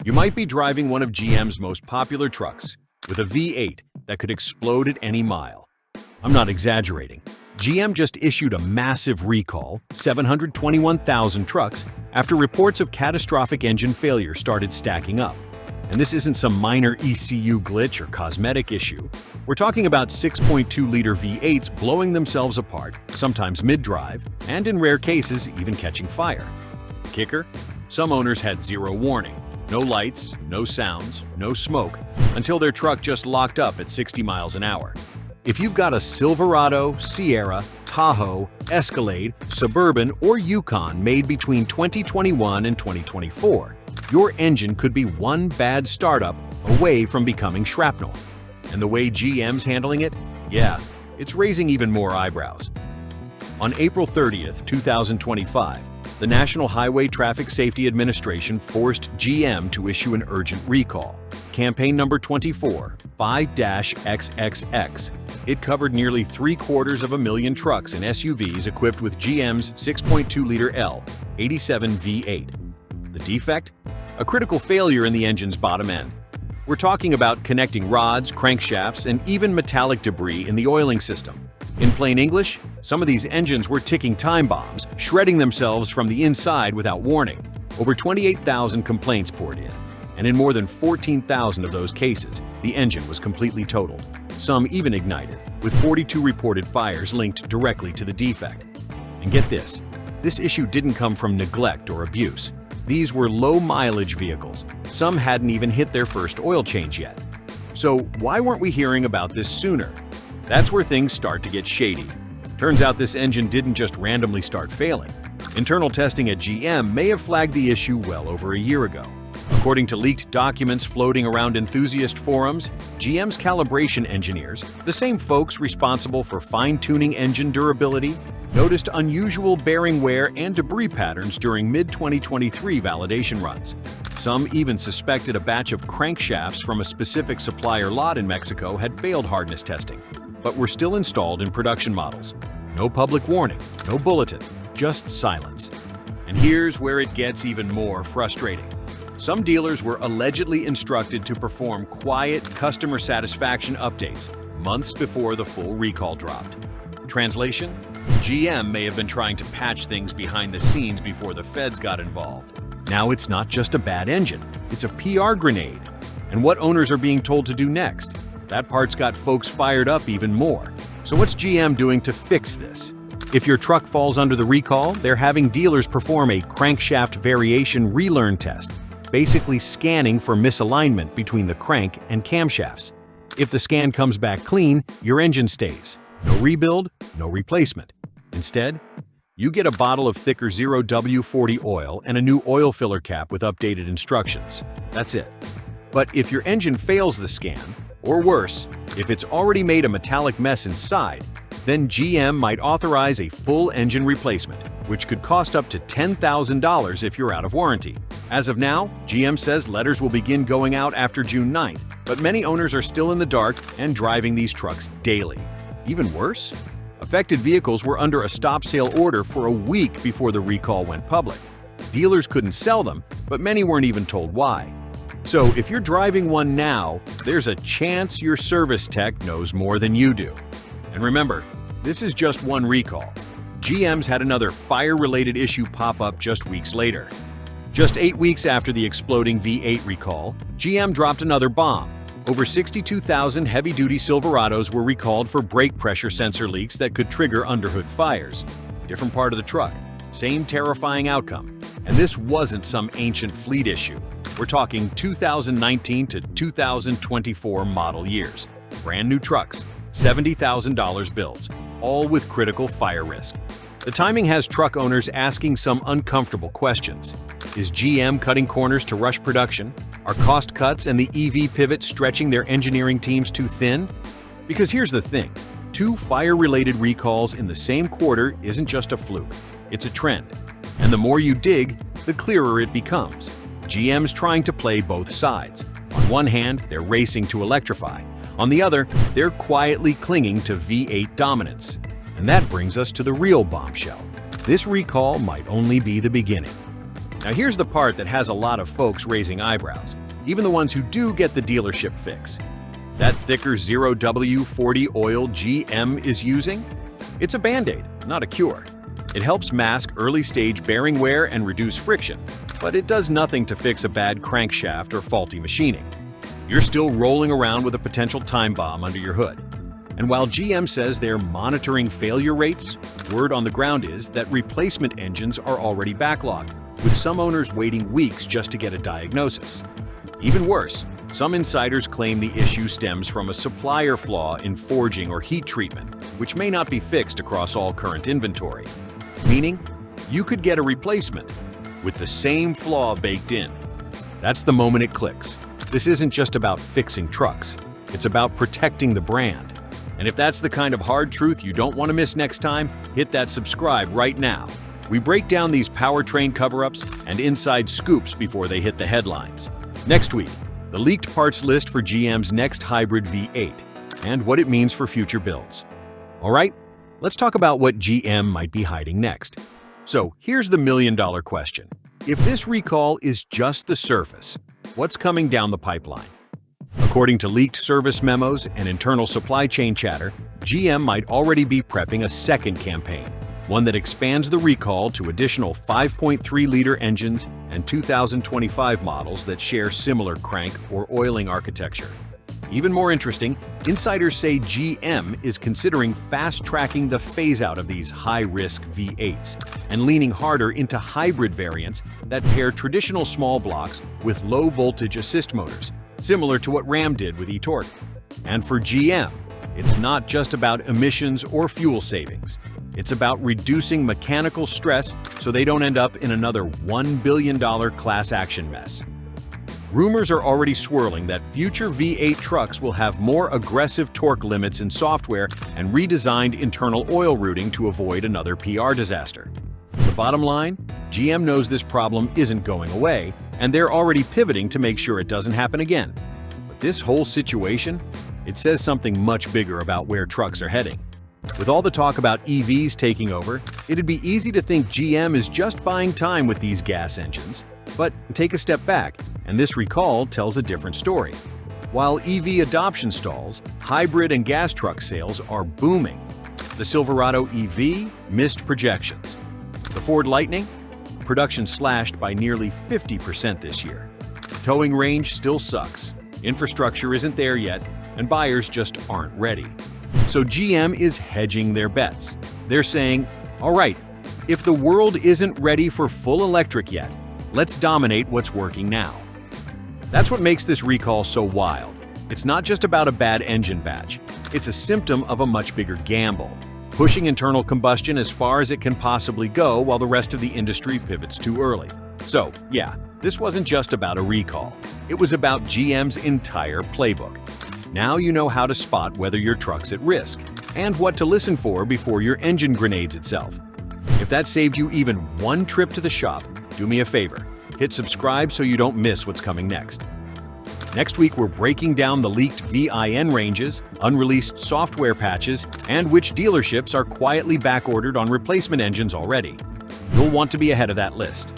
You might be driving one of GM's most popular trucks with a V8 that could explode at any mile. I'm not exaggerating. GM just issued a massive recall, 721,000 trucks, after reports of catastrophic engine failure started stacking up. And this isn't some minor ECU glitch or cosmetic issue. We're talking about 6.2-liter V8s blowing themselves apart, sometimes mid-drive, and in rare cases, even catching fire. The kicker? Some owners had zero warning. No lights, no sounds, no smoke, until their truck just locked up at 60 miles an hour. If you've got a Silverado, Sierra, Tahoe, Escalade, Suburban, or Yukon made between 2021 and 2024, your engine could be one bad startup away from becoming shrapnel. And the way GM's handling it? Yeah, it's raising even more eyebrows. On April 30th, 2025, the National Highway Traffic Safety Administration forced GM to issue an urgent recall. Campaign number 24, 5-XXX. It covered nearly 750,000 trucks and SUVs equipped with GM's 6.2-liter L87 V8. The defect? A critical failure in the engine's bottom end. We're talking about connecting rods, crankshafts, and even metallic debris in the oiling system. In plain English, some of these engines were ticking time bombs, shredding themselves from the inside without warning. Over 28,000 complaints poured in, and in more than 14,000 of those cases, the engine was completely totaled. Some even ignited, with 42 reported fires linked directly to the defect. And get this issue didn't come from neglect or abuse. These were low-mileage vehicles. Some hadn't even hit their first oil change yet. So why weren't we hearing about this sooner? That's where things start to get shady. Turns out this engine didn't just randomly start failing. Internal testing at GM may have flagged the issue well over a year ago. According to leaked documents floating around enthusiast forums, GM's calibration engineers, the same folks responsible for fine-tuning engine durability, noticed unusual bearing wear and debris patterns during mid-2023 validation runs. Some even suspected a batch of crankshafts from a specific supplier lot in Mexico had failed hardness testing, but were still installed in production models. No public warning, no bulletin, just silence. And here's where it gets even more frustrating. Some dealers were allegedly instructed to perform quiet customer satisfaction updates months before the full recall dropped. Translation? GM may have been trying to patch things behind the scenes before the feds got involved. Now it's not just a bad engine, it's a PR grenade. And what owners are being told to do next? That part's got folks fired up even more. So what's GM doing to fix this? If your truck falls under the recall, they're having dealers perform a crankshaft variation relearn test, basically scanning for misalignment between the crank and camshafts. If the scan comes back clean, your engine stays. No rebuild, no replacement. Instead, you get a bottle of thicker 0W40 oil and a new oil filler cap with updated instructions. That's it. But if your engine fails the scan, or worse, if it's already made a metallic mess inside, then GM might authorize a full engine replacement, which could cost up to $10,000 if you're out of warranty. As of now, GM says letters will begin going out after June 9th, but many owners are still in the dark and driving these trucks daily. Even worse? Affected vehicles were under a stop sale order for a week before the recall went public. Dealers couldn't sell them, but many weren't even told why. So if you're driving one now, there's a chance your service tech knows more than you do. And remember, this is just one recall. GM's had another fire-related issue pop up just weeks later. Just 8 weeks after the exploding V8 recall, GM dropped another bomb. Over 62,000 heavy-duty Silverados were recalled for brake pressure sensor leaks that could trigger underhood fires. Different part of the truck, same terrifying outcome. And this wasn't some ancient fleet issue. We're talking 2019 to 2024 model years. Brand new trucks, $70,000 builds, all with critical fire risk. The timing has truck owners asking some uncomfortable questions. Is GM cutting corners to rush production? Are cost cuts and the EV pivot stretching their engineering teams too thin? Because here's the thing, 2 fire-related recalls in the same quarter isn't just a fluke, it's a trend. And the more you dig, the clearer it becomes. GM's trying to play both sides. On one hand, they're racing to electrify. On the other, they're quietly clinging to V8 dominance. And that brings us to the real bombshell. This recall might only be the beginning. Now here's the part that has a lot of folks raising eyebrows, even the ones who do get the dealership fix. That thicker 0W40 oil GM is using? It's a Band-Aid, not a cure. It helps mask early-stage bearing wear and reduce friction, but it does nothing to fix a bad crankshaft or faulty machining. You're still rolling around with a potential time bomb under your hood. And while GM says they're monitoring failure rates, word on the ground is that replacement engines are already backlogged, with some owners waiting weeks just to get a diagnosis. Even worse, some insiders claim the issue stems from a supplier flaw in forging or heat treatment, which may not be fixed across all current inventory. Meaning, you could get a replacement with the same flaw baked in. That's the moment it clicks. This isn't just about fixing trucks. It's about protecting the brand. And if that's the kind of hard truth you don't want to miss next time, hit that subscribe right now. We break down these powertrain cover-ups and inside scoops before they hit the headlines. Next week, the leaked parts list for GM's next hybrid V8 and what it means for future builds. All right, let's talk about what GM might be hiding next. So here's the million-dollar question. If this recall is just the surface, what's coming down the pipeline? According to leaked service memos and internal supply chain chatter, GM might already be prepping a second campaign, one that expands the recall to additional 5.3-liter engines and 2025 models that share similar crank or oiling architecture. Even more interesting, insiders say GM is considering fast-tracking the phase-out of these high-risk V8s and leaning harder into hybrid variants that pair traditional small blocks with low-voltage assist motors, similar to what Ram did with eTorque. And for GM, it's not just about emissions or fuel savings. It's about reducing mechanical stress so they don't end up in another $1 billion class action mess. Rumors are already swirling that future V8 trucks will have more aggressive torque limits in software and redesigned internal oil routing to avoid another PR disaster. The bottom line, GM knows this problem isn't going away, and they're already pivoting to make sure it doesn't happen again. But this whole situation, it says something much bigger about where trucks are heading. With all the talk about EVs taking over, it'd be easy to think GM is just buying time with these gas engines. But take a step back, and this recall tells a different story. While EV adoption stalls, hybrid and gas truck sales are booming. The Silverado EV missed projections. The Ford Lightning? Production slashed by nearly 50% this year. Towing range still sucks, infrastructure isn't there yet, and buyers just aren't ready. So GM is hedging their bets. They're saying, all right, if the world isn't ready for full electric yet, let's dominate what's working now. That's what makes this recall so wild. It's not just about a bad engine batch. It's a symptom of a much bigger gamble, pushing internal combustion as far as it can possibly go while the rest of the industry pivots too early. So, yeah, this wasn't just about a recall. It was about GM's entire playbook. Now you know how to spot whether your truck's at risk and what to listen for before your engine grenades itself. If that saved you even one trip to the shop, do me a favor. Hit subscribe so you don't miss what's coming next. Next week, we're breaking down the leaked VIN ranges, unreleased software patches, and which dealerships are quietly backordered on replacement engines already. You'll want to be ahead of that list.